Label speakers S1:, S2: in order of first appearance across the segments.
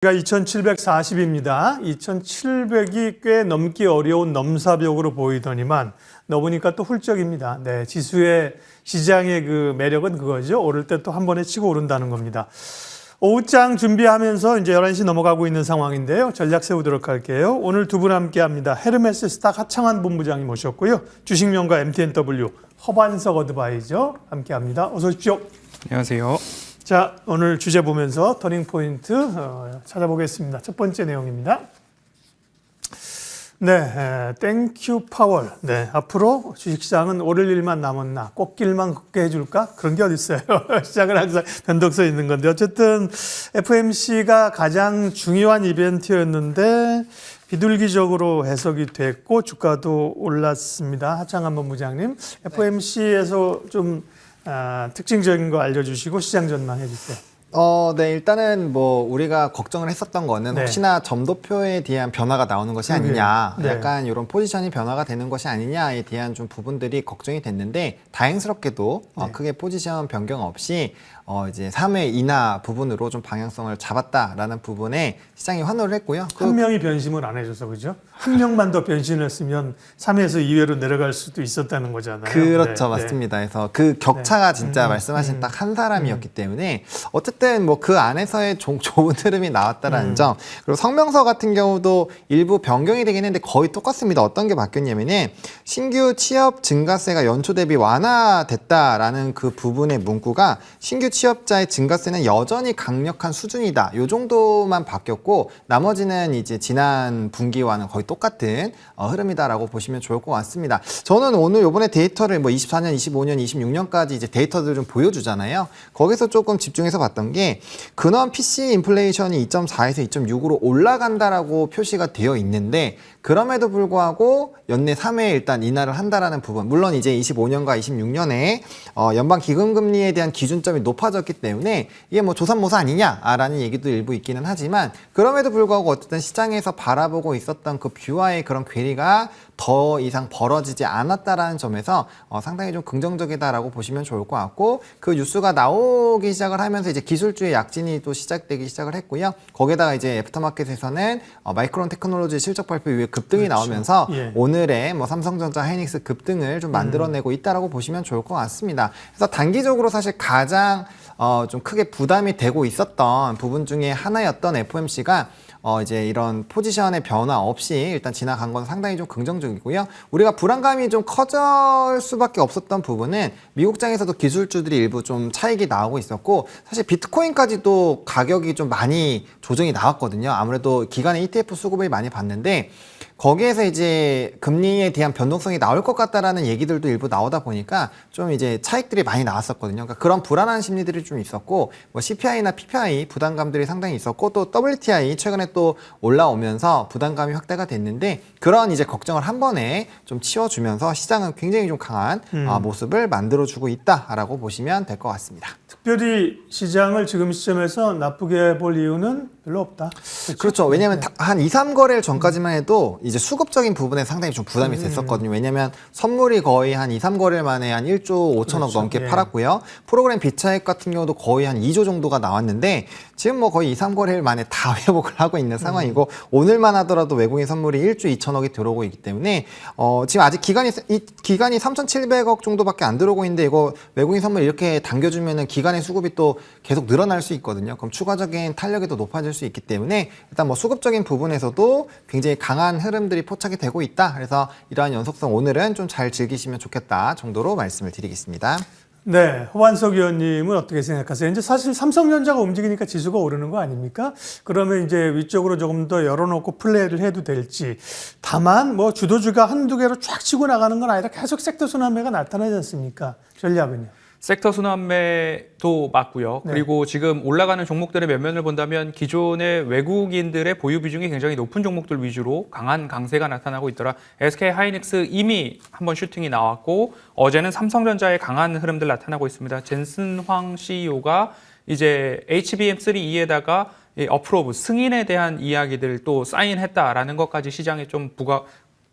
S1: 가 2740입니다. 2700이 꽤 넘기 어려운 넘사벽으로 보이더니만 넣어보니까 또 훌쩍입니다. 네, 지수의 시장의 그 매력은 그거죠. 오를 때 또 한 번에 치고 오른다는 겁니다. 오후장 준비하면서 이제 11시 넘어가고 있는 상황인데요. 전략 세우도록 할게요. 오늘 두 분 함께 합니다. 헤르메스 스탁 하창환 본부장님 모셨고요. 주식명가 MTNW 허반석 어드바이저 함께 합니다. 어서 오십시오.
S2: 안녕하세요.
S1: 자, 오늘 주제 보면서 터닝 포인트 찾아보겠습니다. 첫 번째 내용입니다. 네, 땡큐 파월. 네, 앞으로 주식시장은 오를 일만 남았나, 꽃길만 걷게 해줄까? 그런 게 어디 있어요. 시장은 항상 변덕서 있는 건데 어쨌든 FOMC가 가장 중요한 이벤트였는데 비둘기적으로 해석이 됐고 주가도 올랐습니다. 하창환 본부장님, FOMC에서 좀 특징적인 거 알려주시고 시장 전망해 주세요.
S3: 네, 일단은 뭐 우리가 걱정을 했었던 거는
S1: 네.
S3: 혹시나 점도표에 대한 변화가 나오는 것이 아니냐,
S1: 네.
S3: 약간 이런 포지션이 변화가 되는 것이 아니냐에 대한 좀 부분들이 걱정이 됐는데 다행스럽게도
S1: 네.
S3: 크게 포지션 변경 없이 이제 3회 인하 부분으로 좀 방향성을 잡았다라는 부분에 시장이 환호를 했고요.
S1: 한 명이 변심을 안 해줘서 그죠? 한 명만 더 변신했으면 3에서 2회로 내려갈 수도 있었다는 거잖아요.
S3: 그렇죠,
S1: 네,
S3: 맞습니다. 그래서 그 격차가 진짜 말씀하신 딱 한 사람이었기 때문에 어쨌든 뭐 그 안에서의 좋은 흐름이 나왔다라는 점. 그리고 성명서 같은 경우도 일부 변경이 되긴 했는데 거의 똑같습니다. 어떤 게 바뀌었냐면은 신규 취업 증가세가 연초 대비 완화됐다라는 그 부분의 문구가 신규 취업자의 증가세는 여전히 강력한 수준이다. 요 정도만 바뀌었고 나머지는 이제 지난 분기와는 거의 똑같은 흐름이다라고 보시면 좋을 것 같습니다. 저는 오늘 요번에 데이터를 뭐 24년, 25년, 26년까지 이제 데이터들을 좀 보여주잖아요. 거기서 조금 집중해서 봤던 게 근원 PC 인플레이션이 2.4에서 2.6으로 올라간다라고 표시가 되어 있는데 그럼에도 불구하고 연내 3회에 일단 인하를 한다라는 부분. 물론 이제 25년과 26년에 연방 기금금리에 대한 기준점이 높아졌기 때문에 이게 뭐 조삼모사 아니냐라는 얘기도 일부 있기는 하지만 그럼에도 불구하고 어쨌든 시장에서 바라보고 있었던 그 뷰와의 그런 괴리가 더 이상 벌어지지 않았다라는 점에서 상당히 좀 긍정적이다라고 보시면 좋을 것 같고 그 뉴스가 나오기 시작을 하면서 이제 기술주의 약진이 또 시작되기 시작을 했고요. 거기다가 이제 애프터마켓에서는 마이크론 테크놀로지 실적 발표 이후에 급등이
S1: 그렇죠.
S3: 나오면서
S1: 예.
S3: 오늘의 뭐 삼성전자, 하이닉스 급등을 좀 만들어내고 있다라고 보시면 좋을 것 같습니다. 그래서 단기적으로 사실 가장 좀 크게 부담이 되고 있었던 부분 중에 하나였던 FOMC가 이제 이런 포지션의 변화 없이 일단 지나간 건 상당히 좀 긍정적이고요. 우리가 불안감이 좀 커질 수밖에 없었던 부분은 미국장에서도 기술주들이 일부 좀 차익이 나오고 있었고 사실 비트코인까지도 가격이 좀 많이 조정이 나왔거든요. 아무래도 기간에 ETF 수급을 많이 받는데 거기에서 이제 금리에 대한 변동성이 나올 것 같다라는 얘기들도 일부 나오다 보니까 좀 이제 차익들이 많이 나왔었거든요. 그러니까 그런 불안한 심리들이 좀 있었고 뭐 CPI나 PPI 부담감들이 상당히 있었고 또 WTI 최근에 또 올라오면서 부담감이 확대가 됐는데 그런 이제 걱정을 한 번에 좀 치워주면서 시장은 굉장히 좀 강한 모습을 만들어주고 있다라고 보시면 될 것 같습니다.
S1: 특별히 시장을 지금 시점에서 나쁘게 볼 이유는 별로 없다.
S3: 그렇죠. 왜냐하면 한 2, 3거래일 전까지만 해도 이제 수급적인 부분에 상당히 좀 부담이 됐었거든요. 왜냐하면 선물이 거의 한 2, 3거래일 만에 한 1조 5천억
S1: 그렇죠.
S3: 넘게
S1: 예.
S3: 팔았고요. 프로그램 비차익 같은 경우도 거의 한 2조 정도가 나왔는데 지금 뭐 거의 2, 3거래일 만에 다 회복을 하고 있는 상황이고 오늘만 하더라도 외국인 선물이 1조 2천억이 들어오고 있기 때문에 지금 아직 기간이 3,700억 정도밖에 안 들어오고 있는데 이거 외국인 선물 이렇게 당겨주면은 기간의 수급이 또 계속 늘어날 수 있거든요. 그럼 추가적인 탄력이 더 높아질 수 있기 때문에 일단 뭐 수급적인 부분에서도 굉장히 강한 흐름들이 포착이 되고 있다. 그래서 이러한 연속성 오늘은 좀 잘 즐기시면 좋겠다 정도로 말씀을 드리겠습니다.
S1: 네, 허반석 의원님은 어떻게 생각하세요? 이제 사실 삼성전자가 움직이니까 지수가 오르는 거 아닙니까? 그러면 이제 위쪽으로 조금 더 열어놓고 플레이를 해도 될지. 다만 뭐 주도주가 한두 개로 쫙 치고 나가는 건 아니라 계속 섹터 순환매가 나타나지 않습니까? 전략은요?
S2: 섹터 순환매도 맞고요.
S1: 네.
S2: 그리고 지금 올라가는 종목들의 면면을 본다면 기존의 외국인들의 보유 비중이 굉장히 높은 종목들 위주로 강한 강세가 나타나고 있더라. SK 하이닉스 이미 한번 슈팅이 나왔고 어제는 삼성전자의 강한 흐름들 나타나고 있습니다. 젠슨 황 CEO가 이제 HBM3E에다가 어프로브 승인에 대한 이야기들 또 사인했다라는 것까지 시장에 좀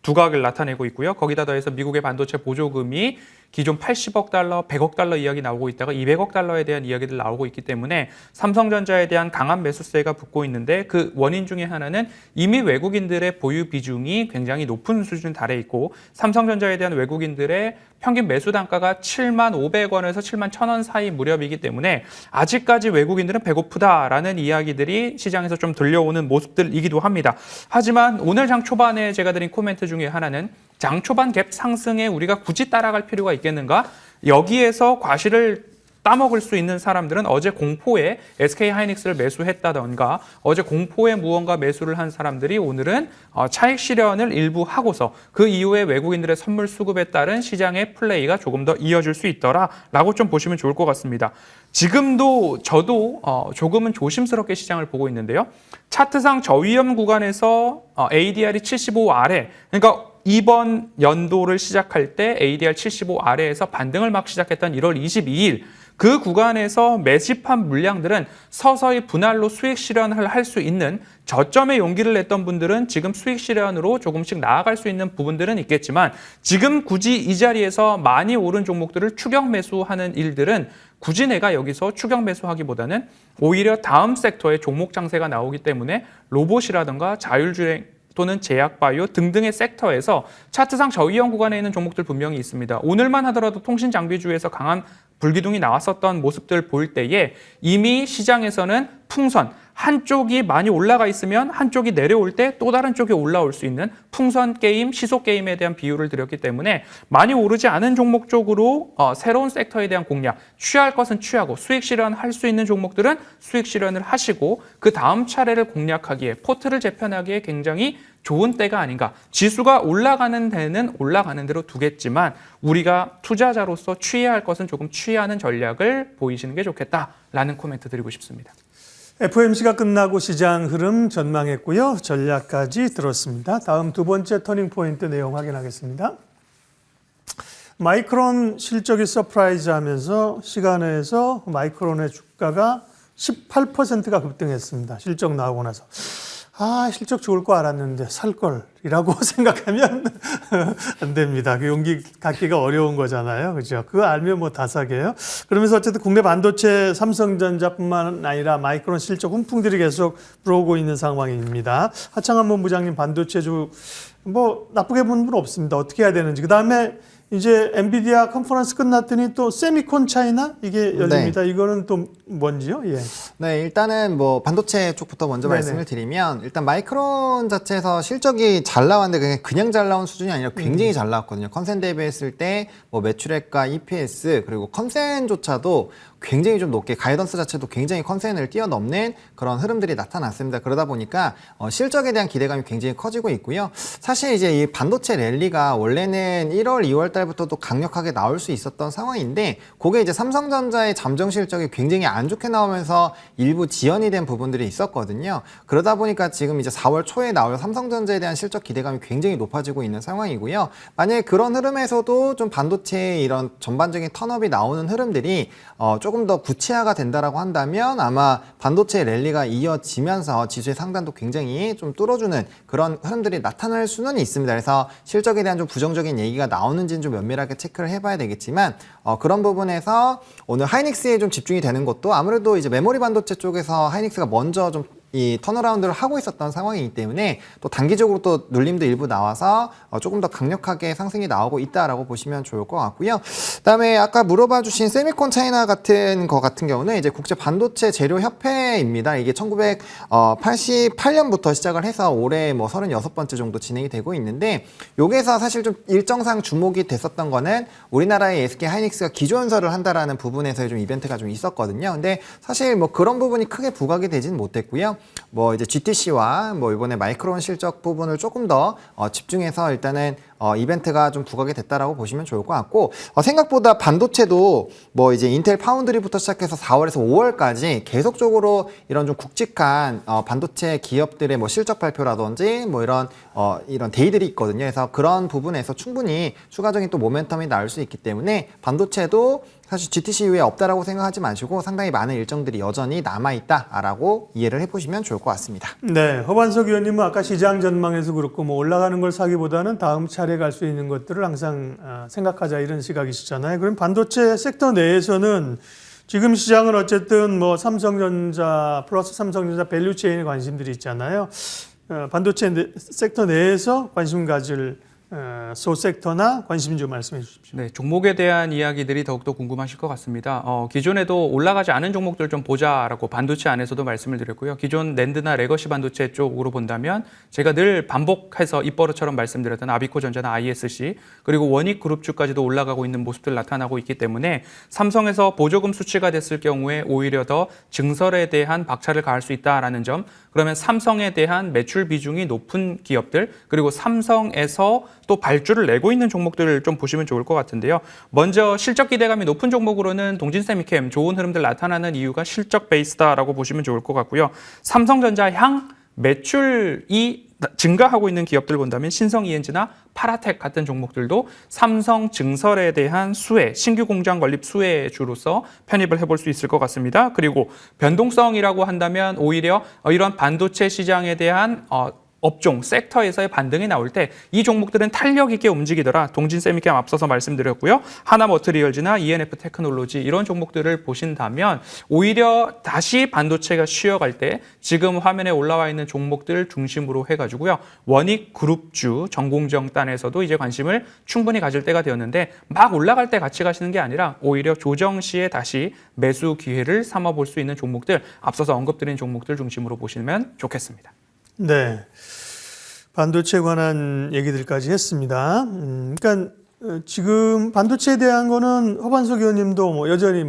S2: 두각을 나타내고 있고요. 거기다 더해서 미국의 반도체 보조금이 기존 80억 달러, 100억 달러 이야기 나오고 있다가 200억 달러에 대한 이야기들 나오고 있기 때문에 삼성전자에 대한 강한 매수세가 붙고 있는데 그 원인 중에 하나는 이미 외국인들의 보유 비중이 굉장히 높은 수준에 달해 있고 삼성전자에 대한 외국인들의 평균 매수 단가가 7만 500원에서 7만 1,000원 사이 무렵이기 때문에 아직까지 외국인들은 배고프다라는 이야기들이 시장에서 좀 들려오는 모습들이기도 합니다. 하지만 오늘 장 초반에 제가 드린 코멘트 중에 하나는 장 초반 갭 상승에 우리가 굳이 따라갈 필요가 있겠는가? 여기에서 과실을 따먹을 수 있는 사람들은 어제 공포에 SK하이닉스를 매수했다던가 어제 공포에 무언가 매수를 한 사람들이 오늘은 차익 실현을 일부 하고서 그 이후에 외국인들의 선물 수급에 따른 시장의 플레이가 조금 더 이어질 수 있더라라고 좀 보시면 좋을 것 같습니다. 지금도 저도 조금은 조심스럽게 시장을 보고 있는데요. 차트상 저위험 구간에서 ADR이 75 아래, 그러니까 이번 연도를 시작할 때 ADR 75 아래에서 반등을 막 시작했던 1월 22일 그 구간에서 매집한 물량들은 서서히 분할로 수익 실현을 할 수 있는 저점에 용기를 냈던 분들은 지금 수익 실현으로 조금씩 나아갈 수 있는 부분들은 있겠지만 지금 굳이 이 자리에서 많이 오른 종목들을 추격 매수하는 일들은 굳이 내가 여기서 추격 매수하기보다는 오히려 다음 섹터에 종목 장세가 나오기 때문에 로봇이라든가 자율주행 또는 제약바이오 등등의 섹터에서 차트상 저위험 구간에 있는 종목들 분명히 있습니다. 오늘만 하더라도 통신장비주에서 강한 불기둥이 나왔었던 모습들 볼 때에 이미 시장에서는 풍선, 한쪽이 많이 올라가 있으면 한쪽이 내려올 때 또 다른 쪽이 올라올 수 있는 풍선 게임, 시속 게임에 대한 비유를 드렸기 때문에 많이 오르지 않은 종목 쪽으로 새로운 섹터에 대한 공략, 취할 것은 취하고 수익 실현할 수 있는 종목들은 수익 실현을 하시고 그 다음 차례를 공략하기에 포트를 재편하기에 굉장히 좋은 때가 아닌가. 지수가 올라가는 데는 올라가는 대로 두겠지만 우리가 투자자로서 취해야 할 것은 조금 취하는 전략을 보이시는 게 좋겠다라는 코멘트 드리고 싶습니다.
S1: FOMC가 끝나고 시장 흐름 전망했고요. 전략까지 들었습니다. 다음 두 번째 터닝포인트 내용 확인하겠습니다. 마이크론 실적이 서프라이즈하면서 시간에서 마이크론의 주가가 18%가 급등했습니다. 실적 나오고 나서. 실적 좋을 거 알았는데 살 걸이라고 생각하면 안 됩니다. 그 용기 갖기가 어려운 거잖아요. 그죠? 그거 알면 뭐 다 사게요. 그러면서 어쨌든 국내 반도체 삼성전자뿐만 아니라 마이크론 실적 훈풍들이 계속 불어오고 있는 상황입니다. 하창한 본부장님 반도체주 뭐 나쁘게 본 분 없습니다. 어떻게 해야 되는지. 그다음에 이제 엔비디아 컨퍼런스 끝났더니 또 세미콘 차이나 이게 열립니다. 네. 이거는 또 뭔지요? 예.
S3: 네, 일단은 뭐 반도체 쪽부터 먼저 말씀을 드리면 일단 마이크론 자체에서 실적이 잘 나왔는데 그냥 잘 나온 수준이 아니라 굉장히 잘 나왔거든요. 컨센 대비했을 때 뭐 매출액과 EPS 그리고 컨센조차도 굉장히 좀 높게 가이던스 자체도 굉장히 컨센을 뛰어넘는 그런 흐름들이 나타났습니다. 그러다 보니까 실적에 대한 기대감이 굉장히 커지고 있고요. 사실 이제 이 반도체 랠리가 원래는 1월, 2월 달부터도 강력하게 나올 수 있었던 상황인데 그게 이제 삼성전자의 잠정 실적이 굉장히 안 좋게 나오면서 일부 지연이 된 부분들이 있었거든요. 그러다 보니까 지금 이제 4월 초에 나올 삼성전자에 대한 실적 기대감이 굉장히 높아지고 있는 상황이고요. 만약에 그런 흐름에서도 좀 반도체의 이런 전반적인 턴업이 나오는 흐름들이 조금 더 구체화가 된다라고 한다면 아마 반도체 랠리가 이어지면서 지수의 상단도 굉장히 좀 뚫어주는 그런 흐름들이 나타날 수는 있습니다. 그래서 실적에 대한 좀 부정적인 얘기가 나오는지는 좀 면밀하게 체크를 해봐야 되겠지만 그런 부분에서 오늘 하이닉스에 좀 집중이 되는 것도 아무래도 이제 메모리 반도체 쪽에서 하이닉스가 먼저 좀 이 턴어라운드를 하고 있었던 상황이기 때문에 또 단기적으로 또 눌림도 일부 나와서 조금 더 강력하게 상승이 나오고 있다라고 보시면 좋을 것 같고요. 그다음에 아까 물어봐 주신 세미콘 차이나 같은 거 같은 경우는 이제 국제 반도체 재료 협회입니다. 이게 1988년부터 시작을 해서 올해 뭐 36번째 정도 진행이 되고 있는데 여기에서 사실 좀 일정상 주목이 됐었던 거는 우리나라의 SK 하이닉스가 기조연설을 한다라는 부분에서의 좀 이벤트가 좀 있었거든요. 근데 사실 뭐 그런 부분이 크게 부각이 되진 못했고요. 뭐 이제 GTC와 뭐 이번에 마이크론 실적 부분을 조금 더 집중해서 일단은 이벤트가 좀 부각이 됐다라고 보시면 좋을 것 같고 생각보다 반도체도 뭐 이제 인텔 파운드리부터 시작해서 4월에서 5월까지 계속적으로 이런 좀 굵직한 반도체 기업들의 뭐 실적 발표라든지 뭐 이런 데이들이 있거든요. 그래서 그런 부분에서 충분히 추가적인 또 모멘텀이 나올 수 있기 때문에 반도체도 사실 GTC 이후에 없다라고 생각하지 마시고 상당히 많은 일정들이 여전히 남아있다라고 이해를 해보시면 좋을 것 같습니다.
S1: 네, 허반석 의원님은 아까 시장 전망에서 그렇고 뭐 올라가는 걸 사기보다는 다음 차례 갈 수 있는 것들을 항상 생각하자 이런 시각이시잖아요. 그럼 반도체 섹터 내에서는 지금 시장은 어쨌든 뭐 삼성전자 플러스 삼성전자 밸류체인에 관심들이 있잖아요. 반도체 섹터 내에서 관심 가질 소섹터나 관심 좀 말씀해 주십시오.
S2: 네, 종목에 대한 이야기들이 더욱더 궁금하실 것 같습니다. 기존에도 올라가지 않은 종목들 좀 보자라고 반도체 안에서도 말씀을 드렸고요. 기존 낸드나 레거시 반도체 쪽으로 본다면 제가 늘 반복해서 입버릇처럼 말씀드렸던 아비코전자나 ISC 그리고 원익그룹주까지도 올라가고 있는 모습들 나타나고 있기 때문에 삼성에서 보조금 수치가 됐을 경우에 오히려 더 증설에 대한 박차를 가할 수 있다라는 점, 그러면 삼성에 대한 매출 비중이 높은 기업들 그리고 삼성에서 또 발주를 내고 있는 종목들을 좀 보시면 좋을 것 같은데요. 먼저 실적 기대감이 높은 종목으로는 동진세미캠 좋은 흐름들 나타나는 이유가 실적 베이스다라고 보시면 좋을 것 같고요. 삼성전자 향 매출이 증가하고 있는 기업들 본다면 신성 ENG나 파라텍 같은 종목들도 삼성 증설에 대한 수혜, 신규 공장 건립 수혜주로서 편입을 해볼 수 있을 것 같습니다. 그리고 변동성이라고 한다면 오히려 이런 반도체 시장에 대한 업종, 섹터에서의 반등이 나올 때 이 종목들은 탄력 있게 움직이더라. 동진세미캠 앞서서 말씀드렸고요. 하나머트리얼즈나 ENF 테크놀로지 이런 종목들을 보신다면 오히려 다시 반도체가 쉬어갈 때 지금 화면에 올라와 있는 종목들 중심으로 해가지고요. 원익그룹주, 정공정단에서도 이제 관심을 충분히 가질 때가 되었는데 막 올라갈 때 같이 가시는 게 아니라 오히려 조정 시에 다시 매수 기회를 삼아볼 수 있는 종목들, 앞서서 언급드린 종목들 중심으로 보시면 좋겠습니다.
S1: 네, 반도체에 관한 얘기들까지 했습니다. 그러니까 지금 반도체에 대한 거는 허반석 의원님도 뭐 여전히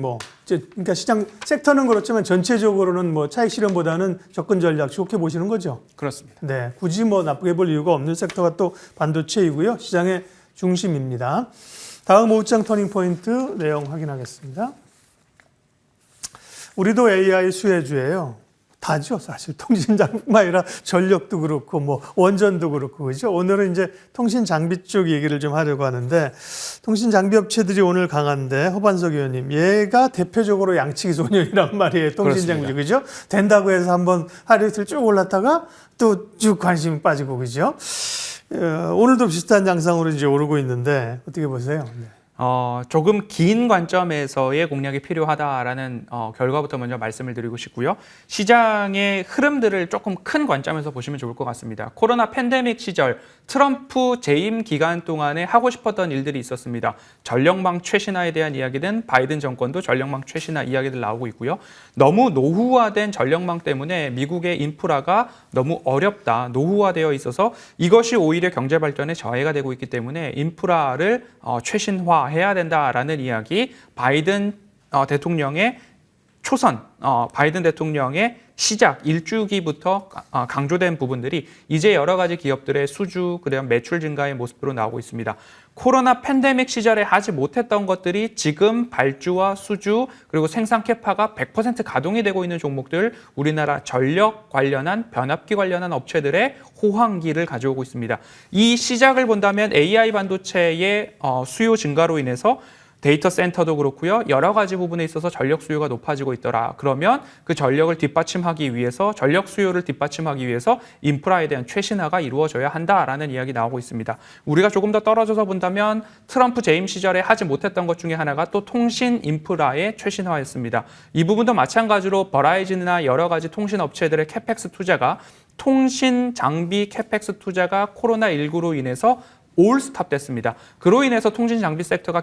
S1: 그러니까 시장 섹터는 그렇지만 전체적으로는 뭐 차익 실현보다는 접근 전략 좋게 보시는 거죠.
S2: 그렇습니다.
S1: 네, 굳이 나쁘게 볼 이유가 없는 섹터가 또 반도체이고요. 시장의 중심입니다. 다음 5장 터닝 포인트 내용 확인하겠습니다. 우리도 AI 수혜주예요. 다죠, 사실. 통신장비뿐만 아니라 전력도 그렇고, 원전도 그렇고, 그죠? 오늘은 이제 통신장비 쪽 얘기를 좀 하려고 하는데, 통신장비 업체들이 오늘 강한데, 허반석 의원님, 얘가 대표적으로 양치기 소년이란 말이에요. 통신장비, 그죠? 된다고 해서 한번 하루 이틀 쭉 올랐다가 또 쭉 관심이 빠지고, 그죠? 오늘도 비슷한 양상으로 이제 오르고 있는데, 어떻게 보세요? 네.
S2: 조금 긴 관점에서의 공략이 필요하다라는 결과부터 먼저 말씀을 드리고 싶고요. 시장의 흐름들을 조금 큰 관점에서 보시면 좋을 것 같습니다. 코로나 팬데믹 시절 트럼프 재임 기간 동안에 하고 싶었던 일들이 있었습니다. 전력망 최신화에 대한 이야기든 바이든 정권도 전력망 최신화 이야기들 나오고 있고요. 너무 노후화된 전력망 때문에 미국의 인프라가 너무 어렵다, 노후화되어 있어서 이것이 오히려 경제 발전에 저해가 되고 있기 때문에 인프라를 최신화해야 된다라는 이야기, 바이든 대통령의 초선, 바이든 대통령의 시작, 일주기부터 강조된 부분들이 이제 여러 가지 기업들의 수주, 그다음 매출 증가의 모습으로 나오고 있습니다. 코로나 팬데믹 시절에 하지 못했던 것들이 지금 발주와 수주, 그리고 생산 캐파가 100% 가동이 되고 있는 종목들, 우리나라 전력 관련한, 변압기 관련한 업체들의 호황기를 가져오고 있습니다. 이 시작을 본다면 AI 반도체의 수요 증가로 인해서 데이터 센터도 그렇고요. 여러 가지 부분에 있어서 전력 수요가 높아지고 있더라. 그러면 그 전력을 뒷받침하기 위해서, 전력 수요를 뒷받침하기 위해서 인프라에 대한 최신화가 이루어져야 한다라는 이야기 나오고 있습니다. 우리가 조금 더 떨어져서 본다면 트럼프 재임 시절에 하지 못했던 것 중에 하나가 또 통신 인프라의 최신화였습니다. 이 부분도 마찬가지로 버라이즌이나 여러 가지 통신 업체들의 캐펙스 투자가, 통신 장비 캐펙스 투자가 코로나19로 인해서 올 스탑 됐습니다. 그로 인해서 통신 장비 섹터가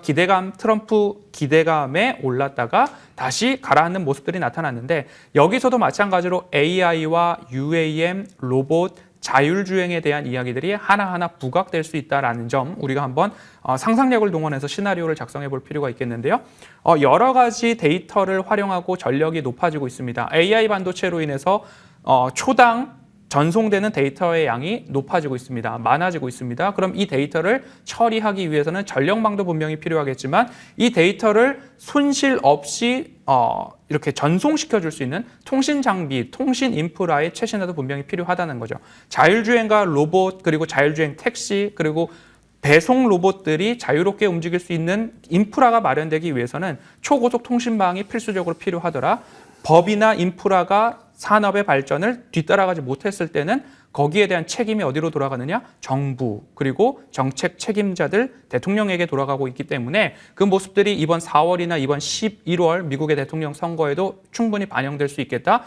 S2: 트럼프 기대감에 올랐다가 다시 가라앉는 모습들이 나타났는데, 여기서도 마찬가지로 AI와 UAM, 로봇, 자율주행에 대한 이야기들이 하나하나 부각될 수 있다는 점, 우리가 한번 상상력을 동원해서 시나리오를 작성해 볼 필요가 있겠는데요. 여러 가지 데이터를 활용하고 전력이 높아지고 있습니다. AI 반도체로 인해서 초당 전송되는 데이터의 양이 높아지고 있습니다. 많아지고 있습니다. 그럼 이 데이터를 처리하기 위해서는 전력망도 분명히 필요하겠지만 이 데이터를 손실 없이 이렇게 전송시켜 줄 수 있는 통신 장비, 통신 인프라의 최신화도 분명히 필요하다는 거죠. 자율주행과 로봇, 그리고 자율주행 택시, 그리고 배송 로봇들이 자유롭게 움직일 수 있는 인프라가 마련되기 위해서는 초고속 통신망이 필수적으로 필요하더라. 법이나 인프라가 산업의 발전을 뒤따라가지 못했을 때는 거기에 대한 책임이 어디로 돌아가느냐? 정부, 그리고 정책 책임자들, 대통령에게 돌아가고 있기 때문에 그 모습들이 이번 4월이나 이번 11월 미국의 대통령 선거에도 충분히 반영될 수 있겠다.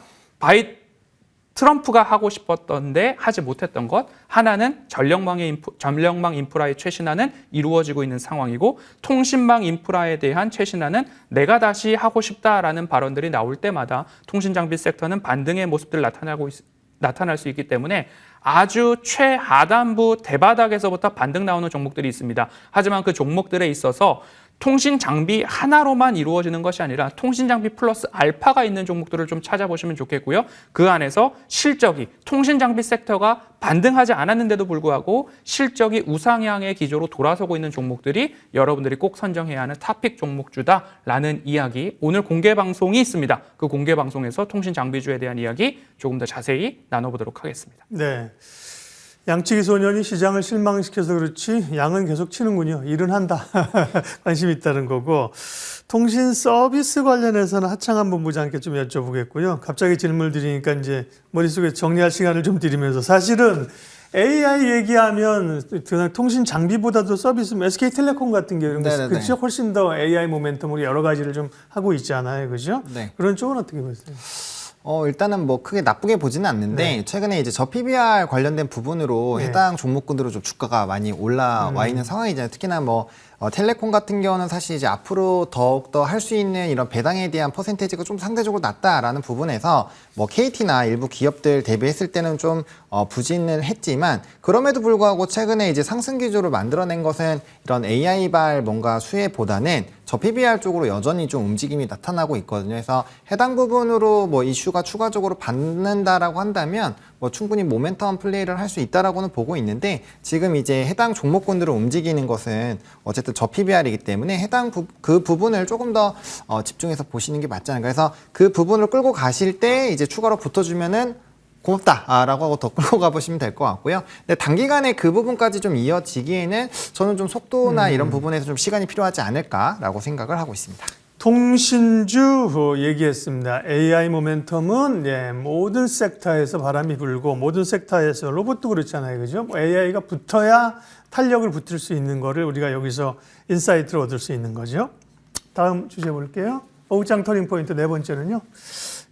S2: 트럼프가 하고 싶었던데 하지 못했던 것, 하나는 전력망 인프라의 최신화는 이루어지고 있는 상황이고, 통신망 인프라에 대한 최신화는 내가 다시 하고 싶다라는 발언들이 나올 때마다 통신장비 섹터는 반등의 모습들 나타날 수 있기 때문에 아주 최하단부 대바닥에서부터 반등 나오는 종목들이 있습니다. 하지만 그 종목들에 있어서 통신 장비 하나로만 이루어지는 것이 아니라 통신 장비 플러스 알파가 있는 종목들을 좀 찾아보시면 좋겠고요. 그 안에서 실적이 통신 장비 섹터가 반등하지 않았는데도 불구하고 실적이 우상향의 기조로 돌아서고 있는 종목들이 여러분들이 꼭 선정해야 하는 탑픽 종목주다라는 이야기, 오늘 공개 방송이 있습니다. 그 공개 방송에서 통신 장비주에 대한 이야기 조금 더 자세히 나눠보도록 하겠습니다.
S1: 네. 양치기 소년이 시장을 실망시켜서 그렇지 양은 계속 치는군요. 일은 한다. 관심이 있다는 거고. 통신 서비스 관련해서는 하창한 본부장께 좀 여쭤보겠고요. 갑자기 질문을 드리니까 이제 머릿속에 정리할 시간을 좀 드리면서, 사실은 AI 얘기하면 그냥 통신 장비보다도 서비스, SK텔레콤 같은 경우는 그렇죠. 훨씬 더 AI 모멘텀으로 여러 가지를 좀 하고 있잖아요. 그죠?
S3: 네.
S1: 그런 쪽은 어떻게 보세요?
S3: 일단은 뭐 크게 나쁘게 보지는 않는데,
S1: 네.
S3: 최근에 이제 저 PBR 관련된 부분으로
S1: 네.
S3: 해당 종목군으로 좀 주가가 많이 올라와 있는 상황이잖아요. 특히나 뭐 텔레콤 같은 경우는 사실 이제 앞으로 더욱더 할 수 있는 이런 배당에 대한 퍼센테이지가 좀 상대적으로 낮다라는 부분에서 뭐 KT나 일부 기업들 대비했을 때는 좀 부진을 했지만, 그럼에도 불구하고 최근에 이제 상승 기조를 만들어낸 것은 이런 AI발 뭔가 수혜보다는 저 PBR 쪽으로 여전히 좀 움직임이 나타나고 있거든요. 그래서 해당 부분으로 뭐 이슈가 추가적으로 받는다라고 한다면 뭐 충분히 모멘텀 플레이를 할 수 있다라고는 보고 있는데, 지금 이제 해당 종목군으로 움직이는 것은 어쨌든 저 PBR이기 때문에 해당 그 부분을 조금 더 집중해서 보시는 게 맞지 않을까. 그래서 그 부분을 끌고 가실 때 이제 추가로 붙어주면은 고맙다라고 하고 더 끌고 가보시면 될 것 같고요. 근데 단기간에 그 부분까지 좀 이어지기에는 저는 좀 속도나 이런 부분에서 좀 시간이 필요하지 않을까라고 생각을 하고 있습니다.
S1: 통신주 얘기했습니다. AI 모멘텀은 모든 섹터에서 바람이 불고, 모든 섹터에서 로봇도 그렇잖아요. 그죠? AI가 붙어야 탄력을 붙일 수 있는 거를 우리가 여기서 인사이트를 얻을 수 있는 거죠. 다음 주제 볼게요. 오후장 터닝 포인트 네 번째는요.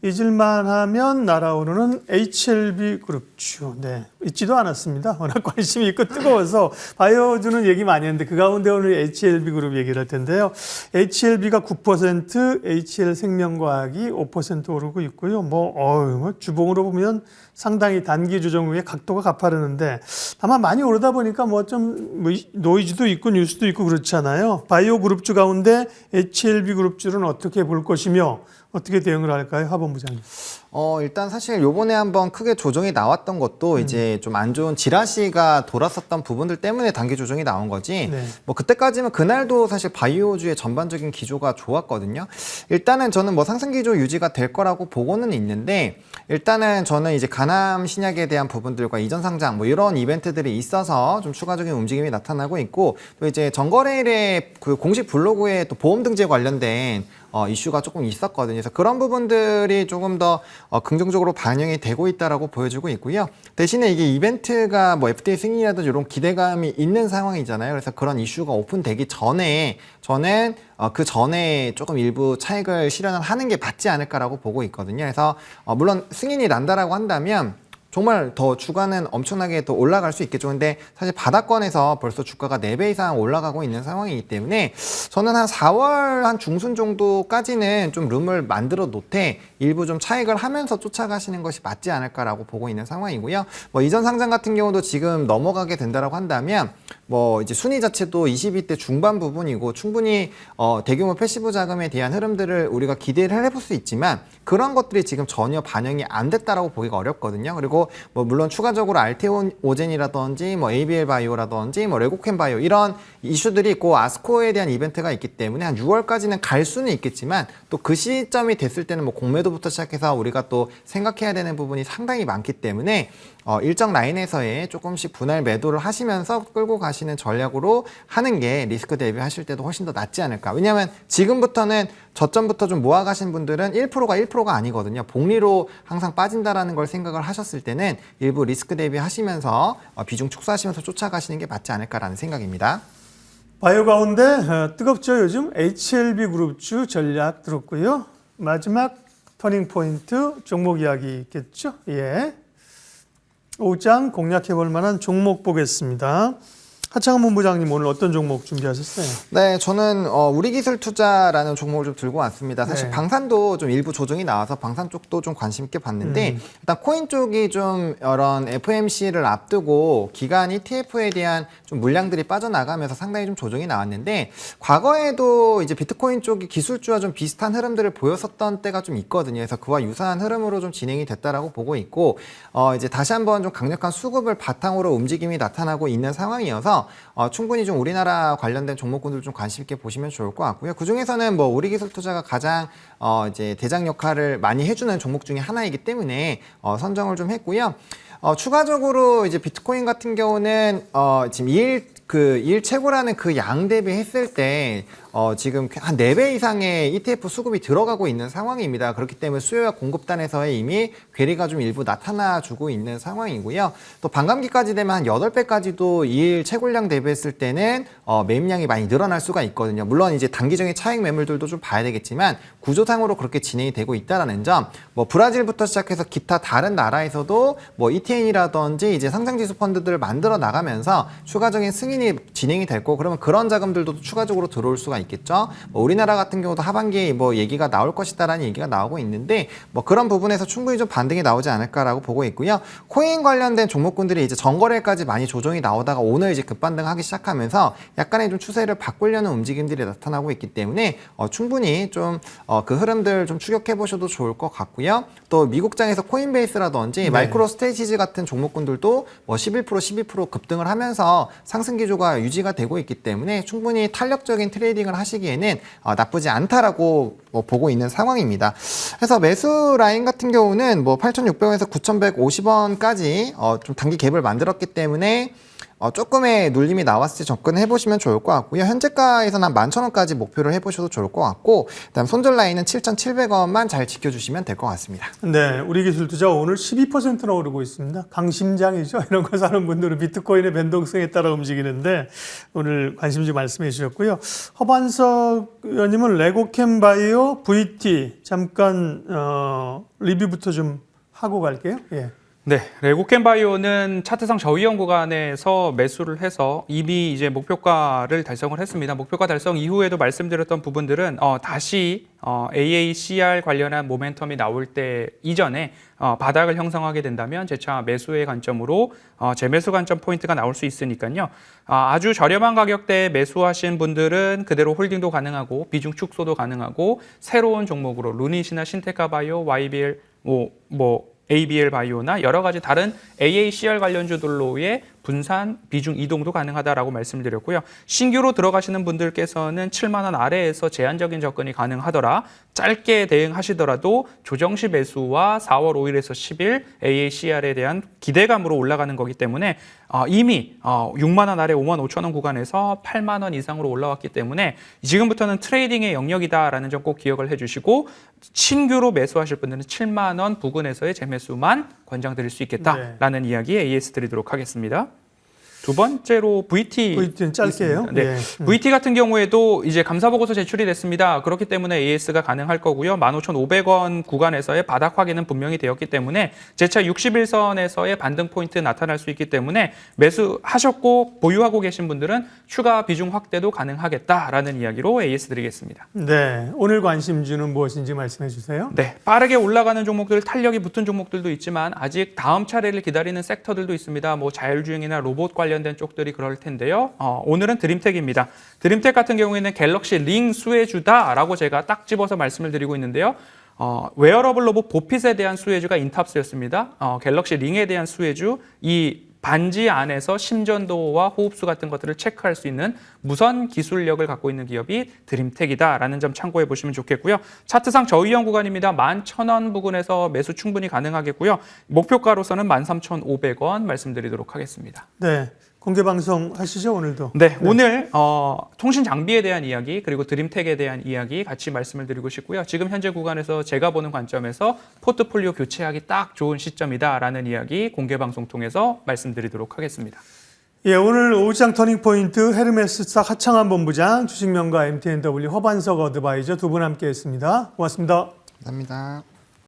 S1: 잊을만 하면 날아오르는 HLB 그룹주. 네, 잊지도 않았습니다. 워낙 관심이 있고 뜨거워서 바이오주는 얘기 많이 했는데 그 가운데 오늘 HLB 그룹 얘기를 할 텐데요. HLB가 9%, HL생명과학이 5% 오르고 있고요. 뭐 주봉으로 보면 상당히 단기 조정 후에 각도가 가파르는데, 다만 많이 오르다 보니까 뭐 좀 노이즈도 있고 뉴스도 있고 그렇잖아요. 바이오 그룹주 가운데 HLB 그룹주는 어떻게 볼 것이며 어떻게 대응을 할까요? 하 본부장님.
S3: 일단 사실 요번에 한번 크게 조정이 나왔던 것도 이제 좀 안 좋은 지라시가 돌았었던 부분들 때문에 단기 조정이 나온 거지.
S1: 네.
S3: 뭐 그때까지는 그날도 사실 바이오주의 전반적인 기조가 좋았거든요. 일단은 저는 뭐 상승 기조 유지가 될 거라고 보고는 있는데, 일단은 저는 이제 가남 신약에 대한 부분들과 이전 상장 뭐 이런 이벤트들이 있어서 좀 추가적인 움직임이 나타나고 있고, 또 이제 정거래일의 그 공식 블로그에 또 보험 등재 관련된 이슈가 조금 있었거든요. 그래서 그런 부분들이 조금 더 긍정적으로 반영이 되고 있다라고 보여지고 있고요. 대신에 이게 이벤트가 뭐 FDA 승인이라든지 이런 기대감이 있는 상황이잖아요. 그래서 그런 이슈가 오픈되기 전에 저는 그 전에 조금 일부 차익을 실현을 하는 게 맞지 않을까라고 보고 있거든요. 그래서 물론 승인이 난다라고 한다면 정말 더 주가는 엄청나게 더 올라갈 수 있겠죠. 근데 사실 바닥권에서 벌써 주가가 4배 이상 올라가고 있는 상황이기 때문에 저는 한 4월 한 중순 정도까지는 좀 룸을 만들어 놓되 일부 좀 차익을 하면서 쫓아가시는 것이 맞지 않을까라고 보고 있는 상황이고요. 뭐 이전 상장 같은 경우도 지금 넘어가게 된다라고 한다면 뭐 이제 순위 자체도 22대 중반 부분이고 충분히 대규모 패시브 자금에 대한 흐름들을 우리가 기대를 해볼 수 있지만 그런 것들이 지금 전혀 반영이 안 됐다라고 보기가 어렵거든요. 그리고 뭐 물론 추가적으로 알테오젠이라든지 뭐 ABL 바이오라든지 뭐 레고캠 바이오 이런 이슈들이 있고 아스코에 대한 이벤트가 있기 때문에 한 6월까지는 갈 수는 있겠지만 또 그 시점이 됐을 때는 뭐 공매도부터 시작해서 우리가 또 생각해야 되는 부분이 상당히 많기 때문에 일정 라인에서의 조금씩 분할 매도를 하시면서 끌고 가시 말씀하시는 전략으로 하는 게 리스크 대비하실 때도 훨씬 더 낫지 않을까. 왜냐하면 지금부터는 저점부터 좀 모아가신 분들은 1%가 아니거든요. 복리로 항상 빠진다라는 걸 생각을 하셨을 때는 일부 리스크 대비하시면서 비중 축소하시면서 쫓아가시는 게 맞지 않을까라는 생각입니다.
S1: 바이오 가운데 뜨겁죠. 요즘 HLB 그룹주 전략 들었고요. 마지막 터닝 포인트 종목 이야기 있겠죠. 예. 5장 공략해 볼 만한 종목 보겠습니다. 하창원 본부장님 오늘 어떤 종목 준비하셨어요?
S3: 네, 저는 우리기술투자라는 종목을 좀 들고 왔습니다. 사실
S1: 네.
S3: 방산도 좀 일부 조정이 나와서 방산 쪽도 좀 관심 있게 봤는데 일단 코인 쪽이 좀 이런 FOMC를 앞두고 기간 ETF에 대한 좀 물량들이 빠져나가면서 상당히 좀 조정이 나왔는데 과거에도 이제 비트코인 쪽이 기술주와 좀 비슷한 흐름들을 보였었던 때가 좀 있거든요. 그래서 그와 유사한 흐름으로 좀 진행이 됐다라고 보고 있고 이제 다시 한번 좀 강력한 수급을 바탕으로 움직임이 나타나고 있는 상황이어서 충분히 좀 우리나라 관련된 종목군들 좀 관심 있게 보시면 좋을 것 같고요. 그 중에서는 뭐 우리기술투자가 가장 이제 대장 역할을 많이 해주는 종목 중에 하나이기 때문에 선정을 좀 했고요. 추가적으로 이제 비트코인 같은 경우는 지금 일 최고라는 그 양 대비했을 때 지금 한 4배 이상의 ETF 수급이 들어가고 있는 상황입니다. 그렇기 때문에 수요와 공급단에서의 이미 괴리가 좀 일부 나타나주고 있는 상황이고요. 또 반감기까지 되면 한 8배까지도 일 채굴량 대비했을 때는 매입량이 많이 늘어날 수가 있거든요. 물론 이제 단기적인 차익 매물들도 좀 봐야 되겠지만 구조상으로 그렇게 진행이 되고 있다는 점, 뭐 브라질부터 시작해서 기타 다른 나라에서도 뭐 ETN이라든지 이제 상장지수 펀드들을 만들어 나가면서 추가적인 승인이 진행이 될 거고 그러면 그런 자금들도 추가적으로 들어올 수가 있겠죠. 뭐 우리나라 같은 경우도 하반기에 뭐 얘기가 나올 것이다라는 얘기가 나오고 있는데 뭐 그런 부분에서 충분히 좀 반등이 나오지 않을까라고 보고 있고요. 코인 관련된 종목군들이 이제 전거래까지 많이 조정이 나오다가 오늘 이제 급반등하기 시작하면서 약간의 좀 추세를 바꾸려는 움직임들이 나타나고 있기 때문에 충분히 좀 그 흐름들 좀 추격해 보셔도 좋을 것 같고요. 또 미국장에서 코인베이스라든지 마이크로 스트레티지 같은 종목군들도 뭐 11%, 12% 급등을 하면서 상승 기조가 유지가 되고 있기 때문에 충분히 탄력적인 트레이딩을 하시기에는 나쁘지 않다라고 보고 있는 상황입니다. 그래서 매수 라인 같은 경우는 뭐 8,600원에서 9,150원까지 좀 단기 갭을 만들었기 때문에 조금의 눌림이 나왔을 때 접근해 보시면 좋을 것 같고요. 현재가에서는 한 11,000원까지 목표를 해보셔도 좋을 것 같고 그다음 손절 라인은 7,700원만 잘 지켜주시면 될 것 같습니다.
S1: 네, 우리기술투자 오늘 12%나 오르고 있습니다. 강심장이죠. 이런 거 사는 분들은 비트코인의 변동성에 따라 움직이는데 오늘 관심주 말씀해 주셨고요. 허반석 의원님은 레고캠 바이오 VT 잠깐 리뷰부터 좀 하고 갈게요. 예.
S2: 네, 레고캠 바이오는 차트상 저위험 구간에서 매수를 해서 이미 이제 목표가를 달성을 했습니다. 목표가 달성 이후에도 말씀드렸던 부분들은 다시 AACR 관련한 모멘텀이 나올 때 이전에 바닥을 형성하게 된다면 재차 매수의 관점으로 재매수 관점 포인트가 나올 수 있으니까요. 아주 저렴한 가격대에 매수하신 분들은 그대로 홀딩도 가능하고 비중 축소도 가능하고 새로운 종목으로 루닛이나 신테카 바이오, YBL ABL 바이오나 여러 가지 다른 AACR 관련주들로의 분산, 비중 이동도 가능하다라고 말씀드렸고요. 신규로 들어가시는 분들께서는 7만 원 아래에서 제한적인 접근이 가능하더라. 짧게 대응하시더라도 조정시 매수와 4월 5일에서 10일 AACR에 대한 기대감으로 올라가는 거기 때문에 이미 6만 원 아래 5만 5천 원 구간에서 8만 원 이상으로 올라왔기 때문에 지금부터는 트레이딩의 영역이다라는 점 꼭 기억을 해주시고 신규로 매수하실 분들은 7만 원 부근에서의 재매수만 권장드릴 수 있겠다라는 이야기 AS 드리도록 하겠습니다. 두 번째로
S1: VT는 짧게요.
S2: 네.
S1: 예.
S2: VT 같은 경우에도 이제 감사보고서 제출이 됐습니다. 그렇기 때문에 AS가 가능할 거고요. 15,500원 구간에서의 바닥 확인은 분명히 되었기 때문에 재차 61선에서의 반등 포인트 나타날 수 있기 때문에 매수하셨고 보유하고 계신 분들은 추가 비중 확대도 가능하겠다라는 이야기로 AS 드리겠습니다.
S1: 네, 오늘 관심주는 무엇인지 말씀해 주세요.
S2: 네, 빠르게 올라가는 종목들, 탄력이 붙은 종목들도 있지만 아직 다음 차례를 기다리는 섹터들도 있습니다. 뭐 자율주행이나 로봇 관련된 쪽들이 그럴 텐데요. 오늘은 드림텍입니다. 드림텍 같은 경우에는 갤럭시 링 수혜주다라고 제가 딱 집어서 말씀을 드리고 있는데요. 웨어러블 로봇 보핏에 대한 수혜주가 인탑스였습니다. 갤럭시 링에 대한 수혜주, 이 반지 안에서 심전도와 호흡수 같은 것들을 체크할 수 있는 무선 기술력을 갖고 있는 기업이 드림텍이다라는 점 참고해 보시면 좋겠고요. 차트상 저위험 구간입니다. 11,000원 부근에서 매수 충분히 가능하겠고요. 목표가로서는 13,500원 말씀드리도록 하겠습니다.
S1: 네, 공개 방송 하시죠 오늘도?
S2: 네, 오늘 통신 장비에 대한 이야기 그리고 드림텍에 대한 이야기 같이 말씀을 드리고 싶고요. 지금 현재 구간에서 제가 보는 관점에서 포트폴리오 교체하기 딱 좋은 시점이다라는 이야기 공개 방송 통해서 말씀드리도록 하겠습니다.
S1: 예, 오늘 오후장 터닝포인트 헤르메스사 하창한 본부장, 주식명가 MTNW 허반석 어드바이저 두 분 함께했습니다. 고맙습니다.
S3: 감사합니다.